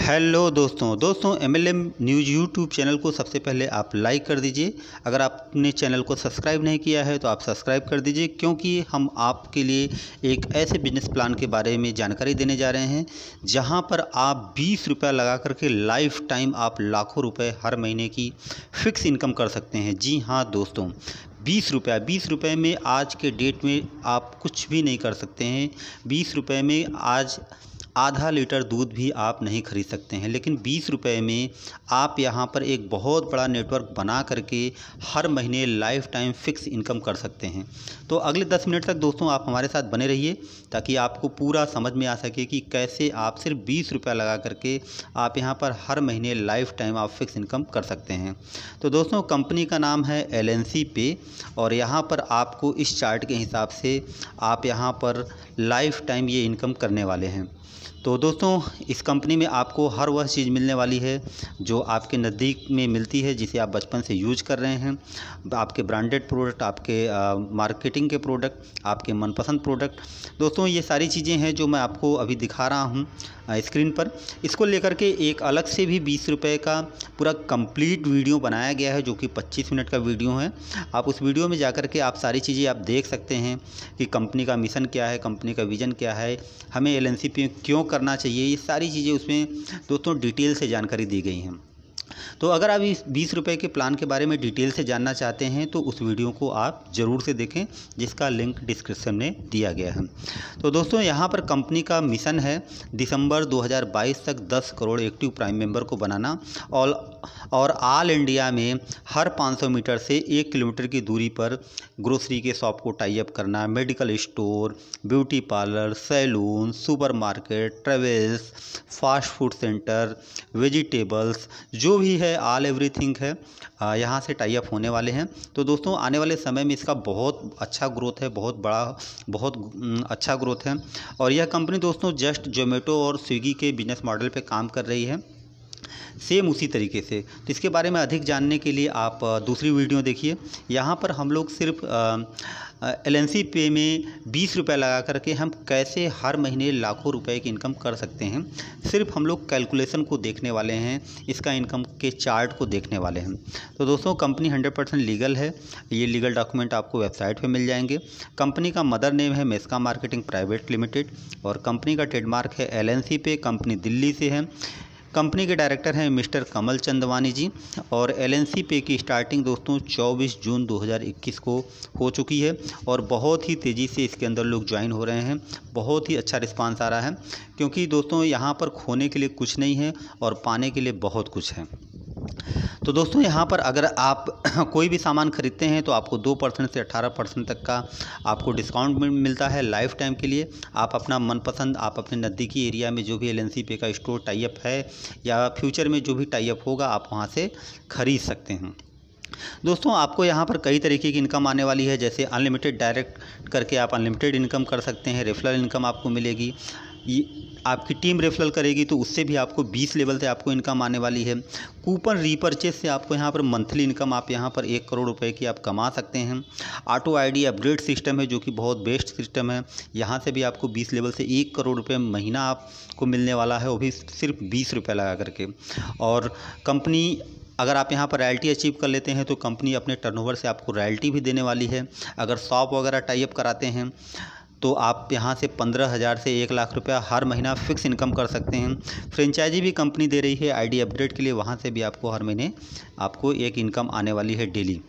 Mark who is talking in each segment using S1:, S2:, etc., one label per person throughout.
S1: Hello दोस्तों MLM news YouTube channel को सबसे पहले आप लाइक कर दीजिए। अगर आपने चैनल को सब्सक्राइब नहीं किया है तो आप सब्सक्राइब कर दीजिए, क्योंकि हम आपके लिए एक ऐसे बिजनेस प्लान के बारे में जानकारी देने जा रहे हैं जहां पर आप 20 रुपये लगा करके लाइफ टाइम आप लाखों रुपए हर महीने की फ़िक्स इनकम कर सकते हैं। जी हाँ दोस्तों, 20 रुपये में आज के डेट में आप कुछ भी नहीं कर सकते हैं। 20 रुपये में आज आधा लीटर दूध भी आप नहीं खरीद सकते हैं, लेकिन 20 रुपये में आप यहाँ पर एक बहुत बड़ा नेटवर्क बना करके हर महीने लाइफ टाइम फ़िक्स इनकम कर सकते हैं। तो अगले 10 मिनट तक दोस्तों आप हमारे साथ बने रहिए, ताकि आपको पूरा समझ में आ सके कि कैसे आप सिर्फ 20 रुपये लगा करके आप यहाँ पर हर महीने लाइफ टाइम आप फ़िक्स इनकम कर सकते हैं। तो दोस्तों, कंपनी का नाम है LNC पे, और यहाँ पर आपको इस चार्ट के हिसाब से आप यहाँ पर लाइफ टाइम ये इनकम करने वाले हैं। तो दोस्तों, इस कंपनी में आपको हर वह चीज़ मिलने वाली है जो आपके नज़दीक में मिलती है, जिसे आप बचपन से यूज कर रहे हैं। आपके ब्रांडेड प्रोडक्ट, आपके मार्केटिंग के प्रोडक्ट, आपके मनपसंद प्रोडक्ट। दोस्तों, ये सारी चीज़ें हैं जो मैं आपको अभी दिखा रहा हूँ स्क्रीन पर। इसको लेकर के एक अलग से भी 20 रुपये का पूरा कंप्लीट वीडियो बनाया गया है, जो कि 25 मिनट का वीडियो है। आप उस वीडियो में जाकर के आप सारी चीज़ें आप देख सकते हैं कि कंपनी का मिशन क्या है, कंपनी का विज़न क्या है, हमें LNC पे क्यों करना चाहिए। ये सारी चीज़ें उसमें दोस्तों डिटेल से जानकारी दी गई हैं। तो अगर आप इस 20 रुपये के प्लान के बारे में डिटेल से जानना चाहते हैं तो उस वीडियो को आप ज़रूर से देखें, जिसका लिंक डिस्क्रिप्शन में दिया गया है। तो दोस्तों, यहाँ पर कंपनी का मिशन है दिसंबर 2022 तक 10 करोड़ एक्टिव प्राइम मेंबर को बनाना, और ऑल इंडिया में हर 500 मीटर से 1 किलोमीटर की दूरी पर ग्रोसरी के शॉप को टाई अप करना, medical store, beauty parlour, salon, supermarket, travels, fast food centre, vegetables, जो भी है ऑल एवरीथिंग है, यहाँ से टाई अप होने वाले हैं। तो दोस्तों, आने वाले समय में इसका बहुत अच्छा ग्रोथ है, बहुत बड़ा, बहुत अच्छा ग्रोथ है। और यह कंपनी दोस्तों जस्ट जोमेटो और स्विगी के बिजनेस मॉडल पे काम कर रही है, सेम उसी तरीके से। तो इसके बारे में अधिक जानने के लिए आप दूसरी वीडियो देखिए। यहाँ पर हम लोग सिर्फ LNC पे में 20 रुपये लगा करके हम कैसे हर महीने लाखों रुपए की इनकम कर सकते हैं, सिर्फ हम लोग कैलकुलेशन को देखने वाले हैं, इसका इनकम के चार्ट को देखने वाले हैं। तो दोस्तों, कंपनी 100% लीगल है। ये लीगल डॉक्यूमेंट आपको वेबसाइट पे मिल जाएंगे। कंपनी का मदर नेम है मेस्का मार्केटिंग प्राइवेट लिमिटेड, और कंपनी का ट्रेडमार्क है LNC पे। कंपनी दिल्ली से है। कंपनी के डायरेक्टर हैं मिस्टर कमल चंदवानी जी, और LNC पे की स्टार्टिंग दोस्तों 24 जून 2021 को हो चुकी है, और बहुत ही तेज़ी से इसके अंदर लोग ज्वाइन हो रहे हैं। बहुत ही अच्छा रिस्पांस आ रहा है, क्योंकि दोस्तों यहाँ पर खोने के लिए कुछ नहीं है और पाने के लिए बहुत कुछ है। तो दोस्तों, यहाँ पर अगर आप कोई भी सामान खरीदते हैं तो आपको 2% से 18% तक का आपको डिस्काउंट मिलता है लाइफ टाइम के लिए। आप अपना मनपसंद, आप अपने नज़दीकी एरिया में जो भी LNC पे का स्टोर टाई अप है या फ्यूचर में जो भी टाई अप होगा, आप वहाँ से ख़रीद सकते हैं। दोस्तों, आपको यहाँ पर कई तरीके की इनकम आने वाली है, जैसे अनलिमिटेड डायरेक्ट करके आप अनलिमिटेड इनकम कर सकते हैं। रेफरल इनकम आपको मिलेगी, ये आपकी टीम रेफरल करेगी तो उससे भी आपको 20 लेवल से आपको इनकम आने वाली है। कूपन रीपरचेज से आपको यहाँ पर मंथली इनकम आप यहाँ पर 1 करोड़ रुपए की आप कमा सकते हैं। ऑटो ID अपग्रेड सिस्टम है, जो कि बहुत बेस्ट सिस्टम है। यहाँ से भी आपको 20 लेवल से 1 करोड़ रुपये महीना आपको मिलने वाला है, वो भी सिर्फ 20 रुपये लगा करके। और कंपनी, अगर आप यहाँ पर रॉयल्टी अचीव कर लेते हैं तो कंपनी अपने टर्नओवर से आपको रॉयल्टी भी देने वाली है। अगर शॉप वगैरह टाई अप कराते हैं तो आप यहाँ से 15,000 से 1 लाख रुपया हर महीना फ़िक्स इनकम कर सकते हैं। फ्रेंचाइजी भी कंपनी दे रही है ID अपग्रेड के लिए, वहाँ से भी आपको हर महीने आपको एक इनकम आने वाली है डेली।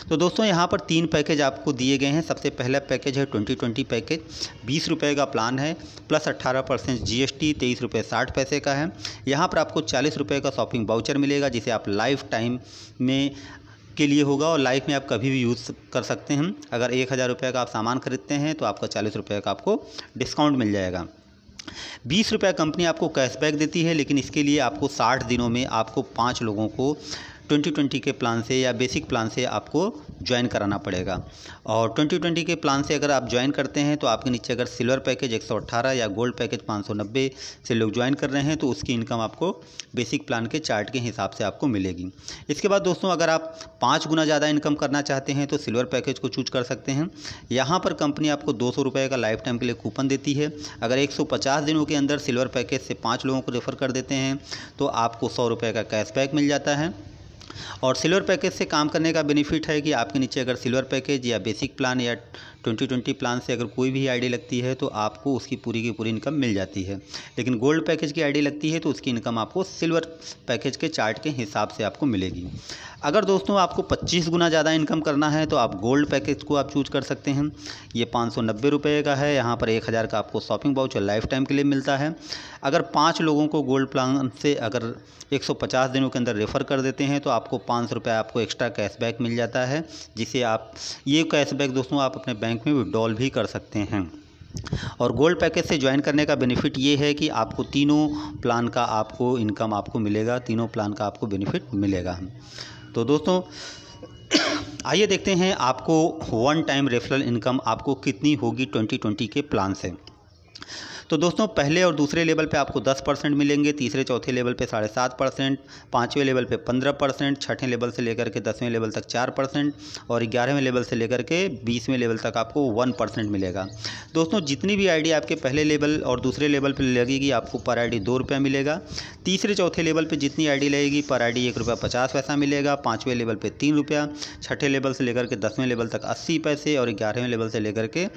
S1: तो दोस्तों, यहाँ पर 3 पैकेज आपको दिए गए हैं। सबसे पहला पैकेज है 2020 पैकेज, 20 रुपये का प्लान है, प्लस 18% GST, 23 रुपये 60 पैसे का है। यहाँ पर आपको 40 रुपये का शॉपिंग वाउचर मिलेगा, जिसे आप लाइफ टाइम में के लिए होगा और लाइफ में आप कभी भी यूज़ कर सकते हैं। अगर 1000 रुपये का आप सामान खरीदते हैं तो आपका 40 रुपये का आपको डिस्काउंट मिल जाएगा। 20 रुपये कंपनी आपको कैशबैक देती है, लेकिन इसके लिए आपको 60 दिनों में आपको 5 लोगों को 2020 के प्लान से या बेसिक प्लान से आपको ज्वाइन कराना पड़ेगा। और 2020 के प्लान से अगर आप ज्वाइन करते हैं तो आपके नीचे अगर सिल्वर पैकेज 118 या गोल्ड पैकेज 590 से लोग ज्वाइन कर रहे हैं तो उसकी इनकम आपको बेसिक प्लान के चार्ट के हिसाब से आपको मिलेगी। इसके बाद दोस्तों अगर आप 5 गुना ज़्यादा इनकम करना चाहते हैं तो सिल्वर पैकेज को चूज कर सकते हैं। यहाँ पर कंपनी आपको 200 रुपये का लाइफ टाइम के लिए कूपन देती है। अगर 150 दिनों के अंदर सिल्वर पैकेज से 5 लोगों को रेफ़र कर देते हैं तो आपको 100 रुपये का कैशबैक मिल जाता है। और सिल्वर पैकेज से काम करने का बेनिफिट है कि आपके नीचे अगर सिल्वर पैकेज या बेसिक प्लान या 2020 प्लान से अगर कोई भी आईडी लगती है तो आपको उसकी पूरी की पूरी इनकम मिल जाती है। लेकिन गोल्ड पैकेज की आईडी लगती है तो उसकी इनकम आपको सिल्वर पैकेज के चार्ट के हिसाब से आपको मिलेगी। अगर दोस्तों आपको 25 गुना ज़्यादा इनकम करना है तो आप गोल्ड पैकेज को आप चूज कर सकते हैं। ये 590 रुपये का है। यहाँ पर 1000 का आपको शॉपिंग वाउचर लाइफ टाइम के लिए मिलता है। अगर 5 लोगों को गोल्ड प्लान से अगर 150 दिनों के अंदर रेफ़र कर देते हैं तो आपको 500 रुपये आपको एक्स्ट्रा कैशबैक मिल जाता है, जिसे आप ये कैशबैक दोस्तों आप अपने बैंक में विड्रॉल भी कर सकते हैं। और गोल्ड पैकेज से ज्वाइन करने का बेनिफिट ये है कि आपको तीनों प्लान का आपको इनकम आपको मिलेगा, तीनों प्लान का आपको बेनिफिट मिलेगा। तो दोस्तों आइए देखते हैं आपको वन टाइम रेफरल इनकम आपको कितनी होगी 2020 के प्लान से। तो दोस्तों पहले और दूसरे लेवल पे आपको 10% मिलेंगे, तीसरे चौथे लेवल पे 7.5%, 5वें लेवल पे 15%, छठे लेवल से लेकर के 10वें लेवल तक 4% और 11वें लेवल से लेकर के 20वें लेवल तक आपको 1% मिलेगा। दोस्तों जितनी भी आईडी आपके पहले लेवल और दूसरे लेवल पर लगेगी आपको पर आईडी 2 रुपये मिलेगा। तीसरे चौथे लेवल पर जितनी आईडी लगेगी पर आईडी 1 रुपया 50 पैसा मिलेगा। 5वें लेवल पर 3 रुपया, छठे लेवल से लेकर के 10वें लेवल तक 80 पैसे और 11वें लेवल से लेकर के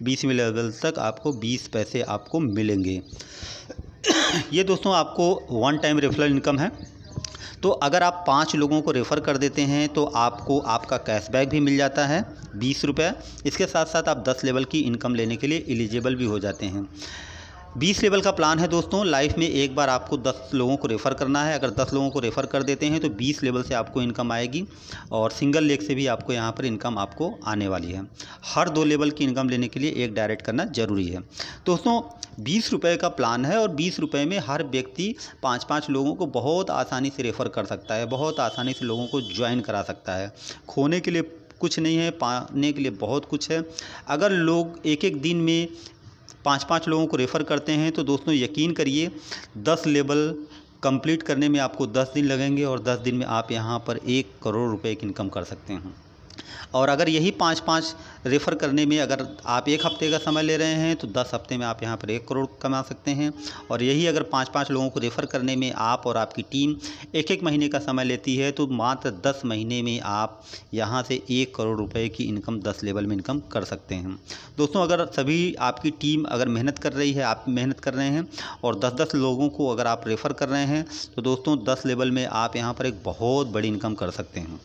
S1: 20वें लेवल तक आपको 20 पैसे आपको मिलेंगे। ये दोस्तों आपको वन टाइम रेफरल इनकम है। तो अगर आप 5 लोगों को रेफ़र कर देते हैं तो आपको आपका कैशबैक भी मिल जाता है 20 रुपये। इसके साथ साथ आप 10 लेवल की इनकम लेने के लिए एलिजिबल भी हो जाते हैं। 20 लेवल का प्लान है दोस्तों। लाइफ में एक बार आपको 10 लोगों को रेफ़र करना है। अगर 10 लोगों को रेफ़र कर देते हैं तो 20 लेवल से आपको इनकम आएगी और सिंगल लेग से भी आपको यहाँ पर इनकम आपको आने वाली है। हर 2 लेवल की इनकम लेने के लिए एक डायरेक्ट करना ज़रूरी है। दोस्तों 20 रुपये का प्लान है और 20 रुपये में हर व्यक्ति 5-5 लोगों को बहुत आसानी से रेफ़र कर सकता है, बहुत आसानी से लोगों को ज्वाइन करा सकता है। खोने के लिए कुछ नहीं है, पाने के लिए बहुत कुछ है। अगर लोग एक दिन में 5-5 लोगों को रेफ़र करते हैं तो दोस्तों यकीन करिए 10 लेवल कंप्लीट करने में आपको 10 दिन लगेंगे और 10 दिन में आप यहाँ पर 1 करोड़ रुपए की इनकम कर सकते हैं। और अगर यही 5-5 रेफ़र करने में अगर आप 1 हफ़्ते का समय ले रहे हैं तो 10 हफ्ते में आप यहाँ पर 1 करोड़ कमा सकते हैं। और यही अगर 5-5 लोगों को रेफ़र करने में आप और आपकी टीम 1-1 महीने का समय लेती है तो मात्र 10 महीने में आप यहाँ से 1 करोड़ रुपए की इनकम 10 लेवल में इनकम कर सकते हैं। दोस्तों अगर सभी आपकी टीम अगर मेहनत कर रही है, आप मेहनत कर रहे हैं और 10-10 लोगों को अगर आप रेफ़र कर रहे हैं तो दोस्तों 10 लेवल में आप यहाँ पर एक बहुत बड़ी इनकम कर सकते हैं।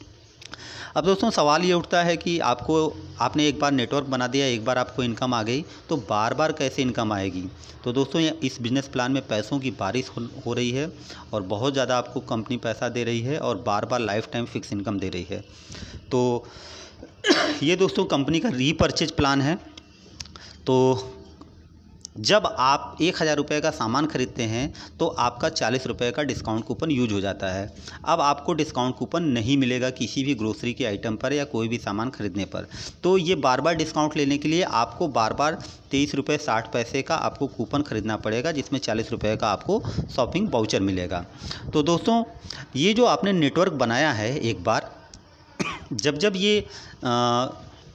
S1: अब दोस्तों सवाल ये उठता है कि आपने एक बार नेटवर्क बना दिया, एक बार आपको इनकम आ गई तो बार बार कैसे इनकम आएगी। तो दोस्तों इस बिज़नेस प्लान में पैसों की बारिश हो रही है और बहुत ज़्यादा आपको कंपनी पैसा दे रही है और बार बार लाइफ टाइम फिक्स इनकम दे रही है। तो ये दोस्तों कंपनी का रीपर्चेज प्लान है। तो जब आप 1000 रुपये का सामान खरीदते हैं तो आपका 40 रुपये का डिस्काउंट कूपन यूज हो जाता है। अब आपको डिस्काउंट कूपन नहीं मिलेगा किसी भी ग्रोसरी के आइटम पर या कोई भी सामान खरीदने पर। तो ये बार बार डिस्काउंट लेने के लिए आपको बार बार 23 रुपये 60 पैसे का आपको कूपन खरीदना पड़ेगा, जिसमें 40 रुपये का आपको शॉपिंग वाउचर मिलेगा। तो दोस्तों ये जो आपने नेटवर्क बनाया है, एक बार जब ये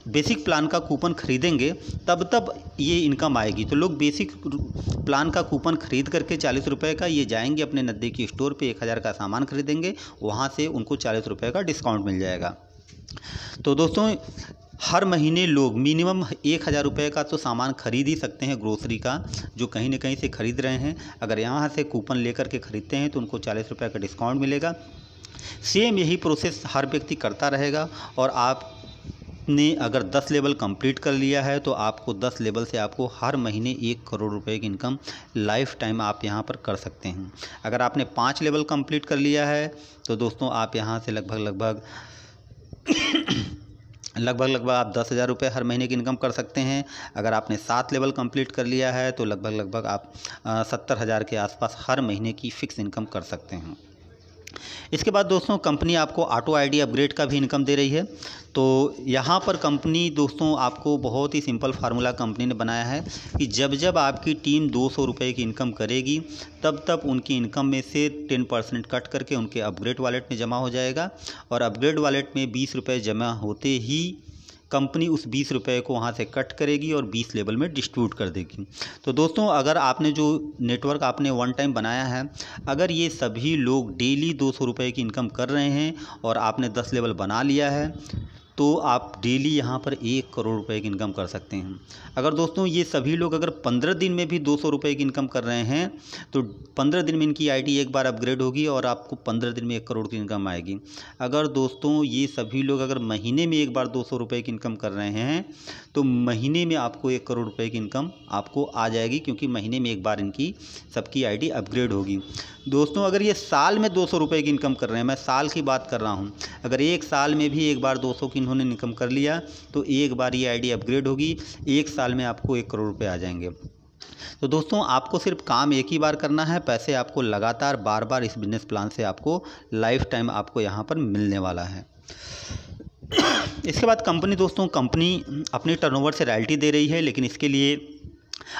S1: बेसिक प्लान का कूपन खरीदेंगे तब ये इनकम आएगी। तो लोग बेसिक प्लान का कूपन खरीद करके 40 रुपये का ये जाएंगे अपने नज़दीकी स्टोर पे 1000 का सामान खरीदेंगे, वहाँ से उनको 40 रुपये का डिस्काउंट मिल जाएगा। तो दोस्तों हर महीने लोग मिनिमम 1000 रुपये का तो सामान खरीद ही सकते हैं ग्रोसरी का, जो कहीं ना कहीं से खरीद रहे हैं। अगर यहाँ से कूपन लेकर के ख़रीदते हैं तो उनको 40 रुपये का डिस्काउंट मिलेगा। सेम यही प्रोसेस हर व्यक्ति करता रहेगा और आपने अगर 10 लेवल कंप्लीट कर लिया है तो आपको 10 लेवल से आपको हर महीने 1 करोड़ रुपए की इनकम लाइफ टाइम आप यहाँ पर कर सकते हैं। अगर आपने 5 लेवल कंप्लीट कर लिया है तो दोस्तों आप यहाँ से लगभग आप 10,000 रुपये हर महीने की इनकम कर सकते हैं। अगर आपने 7 लेवल कंप्लीट कर लिया है तो लगभग आप 70,000 के आसपास हर महीने की फ़िक्स इनकम कर सकते हैं। इसके बाद दोस्तों कंपनी आपको ऑटो आईडी अपग्रेड का भी इनकम दे रही है। तो यहाँ पर कंपनी दोस्तों आपको बहुत ही सिंपल फार्मूला कंपनी ने बनाया है कि जब जब आपकी टीम 200 रुपये की इनकम करेगी तब तब उनकी इनकम में से 10% कट करके उनके अपग्रेड वॉलेट में जमा हो जाएगा, और अपग्रेड वॉलेट में 20 रुपये जमा होते ही कंपनी उस 20 रुपये को वहाँ से कट करेगी और 20 लेवल में डिस्ट्रीब्यूट कर देगी। तो दोस्तों अगर आपने जो नेटवर्क आपने वन टाइम बनाया है, अगर ये सभी लोग डेली 200 रुपये की इनकम कर रहे हैं और आपने 10 लेवल बना लिया है, तो आप डेली यहाँ पर 1 करोड़ रुपए की इनकम कर सकते हैं। अगर दोस्तों ये सभी लोग अगर 15 दिन में भी 200 रुपये की इनकम कर रहे हैं तो 15 दिन में इनकी आईडी एक बार अपग्रेड होगी और आपको 15 दिन में 1 करोड़ की इनकम आएगी। अगर दोस्तों ये सभी लोग अगर महीने में एक बार 200 रुपये की इनकम कर रहे हैं तो महीने में आपको 1 करोड़ रुपये की इनकम आपको आ जाएगी, क्योंकि महीने में एक बार इनकी सबकी आईडी अपग्रेड होगी। दोस्तों अगर ये साल में 200 रुपये की इनकम कर रहे हैं, मैं साल की बात कर रहा हूँ, अगर एक साल में भी एक बार 200 की इन्होंने इनकम कर लिया तो एक बार ये आईडी अपग्रेड होगी, एक साल में आपको 1 करोड़ रुपये आ जाएंगे। तो दोस्तों आपको सिर्फ काम एक ही बार करना है, पैसे आपको लगातार बार बार इस बिजनेस प्लान से आपको लाइफ टाइम आपको यहाँ पर मिलने वाला है। इसके बाद कंपनी दोस्तों कंपनी अपनी टर्नओवर से रॉयल्टी दे रही है, लेकिन इसके लिए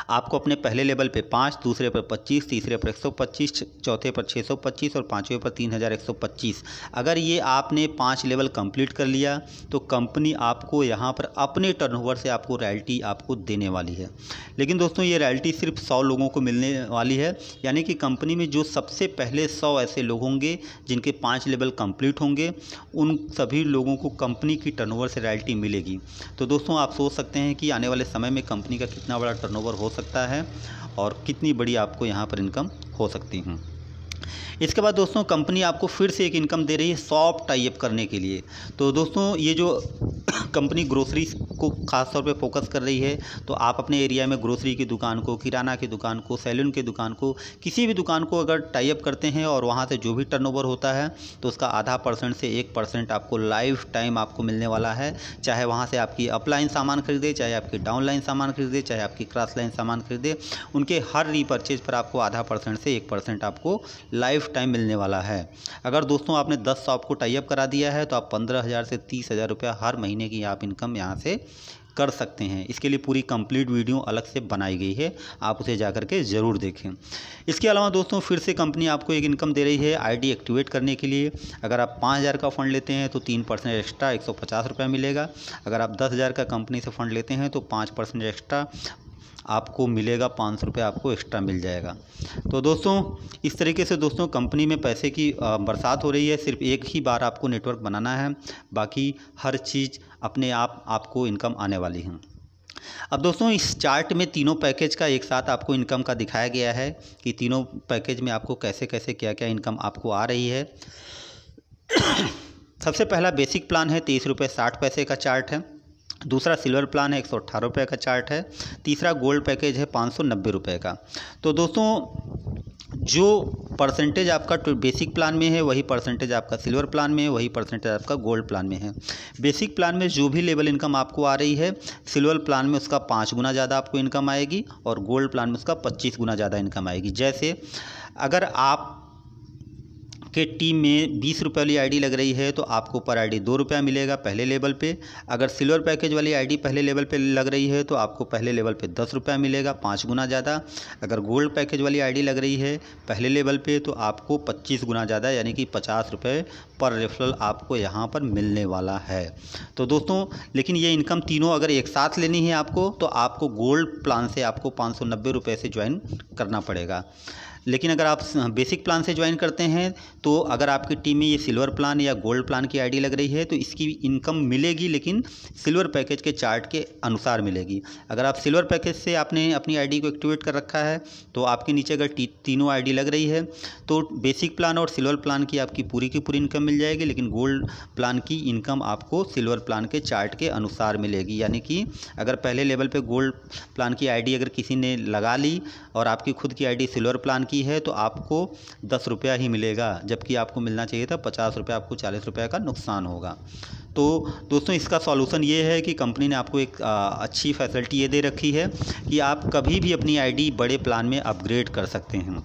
S1: आपको अपने पहले लेवल पे 5, दूसरे पर 25, तीसरे पर 125, चौथे पर 625 और पाँचवें पर 3125। अगर ये आपने 5 लेवल कंप्लीट कर लिया तो कंपनी आपको यहाँ पर अपने टर्नओवर से आपको रॉयल्टी आपको देने वाली है। लेकिन दोस्तों ये रॉयल्टी सिर्फ 100 लोगों को मिलने वाली है, यानी कि कंपनी में जो सबसे पहले 100 ऐसे लोग होंगे जिनके 5 लेवल कंप्लीट होंगे, उन सभी लोगों को कंपनी की टर्नओवर से रॉयल्टी मिलेगी। तो दोस्तों आप सोच सकते हैं कि आने वाले समय में कंपनी का कितना बड़ा टर्नओवर हो सकता है और कितनी बड़ी आपको यहाँ पर इनकम हो सकती है। इसके बाद दोस्तों कंपनी आपको फिर से एक इनकम दे रही है शॉप टाई अप करने के लिए। तो दोस्तों ये जो कंपनी ग्रोसरी को ख़ास तौर पे फोकस कर रही है, तो आप अपने एरिया में ग्रोसरी की दुकान को, किराना की दुकान को, सैलून की दुकान को, किसी भी दुकान को अगर टाई अप करते हैं और वहाँ से जो भी टर्नओवर होता है तो उसका आधा % से 1% आपको लाइफ टाइम आपको मिलने वाला है। चाहे वहाँ से आपकी अपलाइन सामान खरीदे, चाहे आपकी डाउनलाइन सामान खरीदे, चाहे आपकी क्रॉस लाइन सामान खरीदे, उनके हर रीपर्चेज पर आपको आधा % से 1% आपको लाइफ टाइम मिलने वाला है। अगर दोस्तों आपने 10 शॉप को टाई अप करा दिया है तो आप 15,000 से 30,000 रुपया हर महीने की आप इनकम यहाँ से कर सकते हैं। इसके लिए पूरी कंप्लीट वीडियो अलग से बनाई गई है, आप उसे जा कर के ज़रूर देखें। इसके अलावा दोस्तों फिर से कंपनी आपको एक इनकम दे रही है आईडी एक्टिवेट करने के लिए। अगर आप 5,000 का फ़ंड लेते हैं तो 3% एक्स्ट्रा 150 रुपये मिलेगा। अगर आप 10,000 का कंपनी से फ़ंड लेते हैं तो 5% एक्स्ट्रा आपको मिलेगा, 500 रुपये आपको एक्स्ट्रा मिल जाएगा। तो दोस्तों इस तरीके से दोस्तों कंपनी में पैसे की बरसात हो रही है। सिर्फ एक ही बार आपको नेटवर्क बनाना है, बाकी हर चीज़ अपने आप आपको इनकम आने वाली है। अब दोस्तों इस चार्ट में तीनों पैकेज का एक साथ आपको इनकम का दिखाया गया है कि तीनों पैकेज में आपको कैसे कैसे क्या क्या इनकम आपको आ रही है। सबसे पहला बेसिक प्लान है 23 रुपये 60 पैसे का चार्ट है। दूसरा सिल्वर प्लान है 118 रुपये का चार्ट है। तीसरा गोल्ड पैकेज है 590 रुपये का। तो दोस्तों जो परसेंटेज आपका बेसिक प्लान में है वही परसेंटेज आपका सिल्वर प्लान में है, वही परसेंटेज आपका गोल्ड प्लान में है। बेसिक प्लान में जो भी लेवल इनकम आपको आ रही है, सिल्वर प्लान में उसका 5 गुना ज़्यादा आपको इनकम आएगी और गोल्ड प्लान में उसका 25 गुना ज़्यादा इनकम आएगी। जैसे अगर आप के टीम में 20 रुपये वाली आईडी लग रही है तो आपको पर आईडी 2 रुपया मिलेगा पहले लेवल पे। अगर सिल्वर पैकेज वाली आईडी पहले लेवल पे लग रही है तो आपको पहले लेवल पे 10 रुपया मिलेगा, 5 गुना ज़्यादा। अगर गोल्ड पैकेज वाली आईडी लग रही है पहले लेवल पे तो आपको 25 गुना ज़्यादा यानी कि 50 रुपये पर रेफरल आपको यहाँ पर मिलने वाला है। तो दोस्तों लेकिन ये इनकम तीनों अगर एक साथ लेनी है आपको तो आपको गोल्ड प्लान से आपको 590 रुपये से ज्वाइन करना पड़ेगा। लेकिन अगर आप बेसिक प्लान से ज्वाइन करते हैं तो अगर आपकी टीम में ये सिल्वर प्लान या गोल्ड प्लान की आईडी लग रही है तो इसकी इनकम मिलेगी, लेकिन सिल्वर पैकेज के चार्ट के अनुसार मिलेगी। अगर आप सिल्वर पैकेज से आपने अपनी आईडी को एक्टिवेट कर रखा है तो आपके नीचे अगर तीनों आईडी लग रही है तो बेसिक प्लान और सिल्वर प्लान की आपकी पूरी की पूरी इनकम मिल जाएगी, लेकिन गोल्ड प्लान की इनकम आपको सिल्वर प्लान के चार्ट के अनुसार मिलेगी। यानी कि अगर पहले लेवल पे गोल्ड प्लान की आईडी अगर किसी ने लगा ली और आपकी खुद की आईडी सिल्वर प्लान की है तो आपको 10 रुपया ही मिलेगा, जबकि आपको मिलना चाहिए था 50 रुपया, आपको 40 रुपये का नुकसान होगा। तो दोस्तों इसका सॉल्यूशन ये है कि कंपनी ने आपको एक अच्छी फैसिलिटी ये दे रखी है कि आप कभी भी अपनी आईडी बड़े प्लान में अपग्रेड कर सकते हैं।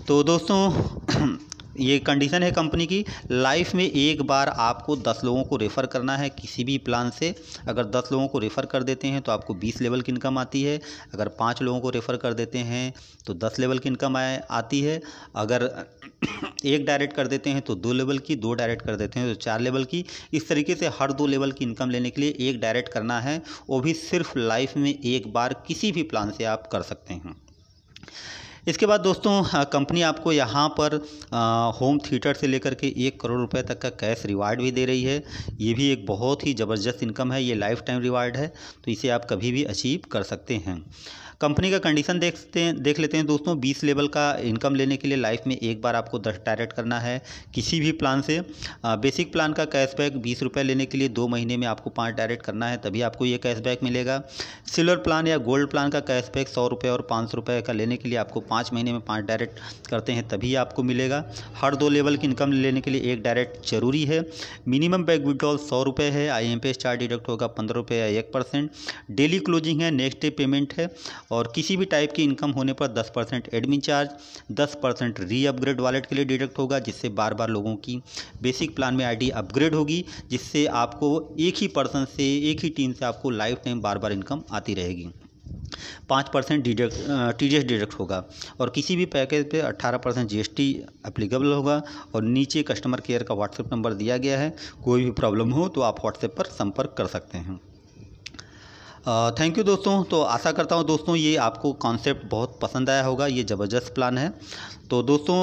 S1: तो दोस्तों ये कंडीशन है कंपनी की, लाइफ में एक बार आपको 10 लोगों को रेफ़र करना है किसी भी प्लान से। अगर 10 लोगों को रेफ़र कर देते हैं तो आपको 20 लेवल की इनकम आती है। अगर 5 लोगों को रेफ़र कर देते हैं तो 10 लेवल की इनकम आती है। अगर एक डायरेक्ट कर देते हैं तो 2 लेवल की, 2 डायरेक्ट कर देते हैं तो 4 लेवल की। इस तरीके से हर 2 लेवल की इनकम लेने के लिए एक डायरेक्ट करना है, वो भी सिर्फ लाइफ में एक बार किसी भी प्लान से आप कर सकते हैं। इसके बाद दोस्तों कंपनी आपको यहाँ पर होम थिएटर से लेकर के 1 करोड़ रुपए तक का कैश रिवार्ड भी दे रही है। ये भी एक बहुत ही ज़बरदस्त इनकम है, ये लाइफ टाइम रिवार्ड है, तो इसे आप कभी भी अचीव कर सकते हैं। कंपनी का कंडीशन देख लेते हैं दोस्तों। 20 लेवल का इनकम लेने के लिए लाइफ में एक बार आपको 10 डायरेक्ट करना है किसी भी प्लान से। बेसिक प्लान का कैशबैक 20 रुपये लेने के लिए 2 महीने में आपको 5 डायरेक्ट करना है, तभी आपको ये कैशबैक मिलेगा। सिल्वर प्लान या गोल्ड प्लान का कैशबैक 100 रुपये और 500 रुपये का लेने के लिए आपको 5 महीने में 5 डायरेक्ट करते हैं तभी आपको मिलेगा। हर 2 लेवल की इनकम लेने के लिए एक डायरेक्ट जरूरी है। मिनिमम बैक विड्रॉल 100 रुपये है। IMPS चार्ज डिडक्ट होगा 15 रुपये या 1%। डेली क्लोजिंग है, नेक्स्ट डे पेमेंट है। और किसी भी टाइप की इनकम होने पर 10% एडमिन चार्ज, 10% री अपग्रेड वॉलेट के लिए डिडक्ट होगा, जिससे बार बार लोगों की बेसिक प्लान में ID अपग्रेड होगी, जिससे आपको एक ही पर्सन से, एक ही टीम से आपको लाइफ टाइम बार बार इनकम आती रहेगी। 5% TDS डिडक्ट होगा और किसी भी पैकेज पे 18% GST एप्लीकेबल होगा। और नीचे कस्टमर केयर का व्हाट्सएप नंबर दिया गया है, कोई भी प्रॉब्लम हो तो आप व्हाट्सएप पर संपर्क कर सकते हैं। थैंक यू दोस्तों। तो आशा करता हूँ दोस्तों ये आपको कॉन्सेप्ट बहुत पसंद आया होगा, ये ज़बरदस्त प्लान है। तो दोस्तों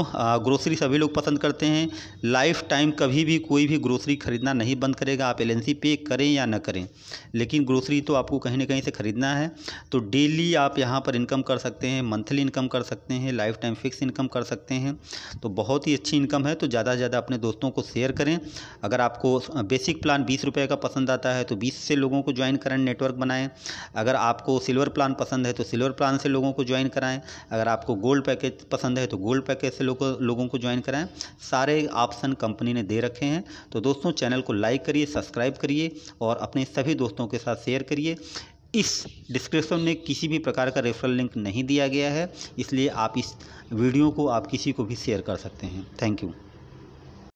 S1: ग्रोसरी सभी लोग पसंद करते हैं। लाइफ टाइम कभी भी कोई भी ग्रोसरी ख़रीदना नहीं बंद करेगा, आप LNC पे करें या ना करें, लेकिन ग्रोसरी तो आपको कहीं ना कहीं से ख़रीदना है। तो डेली आप यहाँ पर इनकम कर सकते हैं, मंथली इनकम कर सकते हैं, लाइफ टाइम फिक्स इनकम कर सकते हैं। तो बहुत ही अच्छी इनकम है। तो ज़्यादा से ज़्यादा अपने दोस्तों को शेयर करें। अगर आपको बेसिक प्लान 20 रुपये का पसंद आता है तो 20 से लोगों को ज्वाइन करें, नेटवर्क बनाएँ। अगर आपको सिल्वर प्लान पसंद है तो सिल्वर प्लान से लोगों को ज्वाइन कराएं। अगर आपको गोल्ड पैकेज पसंद है तो गोल्ड पैकेज से लोगों को ज्वाइन कराएं। सारे ऑप्शन कंपनी ने दे रखे हैं। तो दोस्तों चैनल को लाइक करिए, सब्सक्राइब करिए और अपने सभी दोस्तों के साथ शेयर करिए। इस डिस्क्रिप्शन में किसी भी प्रकार का रेफरल लिंक नहीं दिया गया है, इसलिए आप इस वीडियो को आप किसी को भी शेयर कर सकते हैं। Thank you.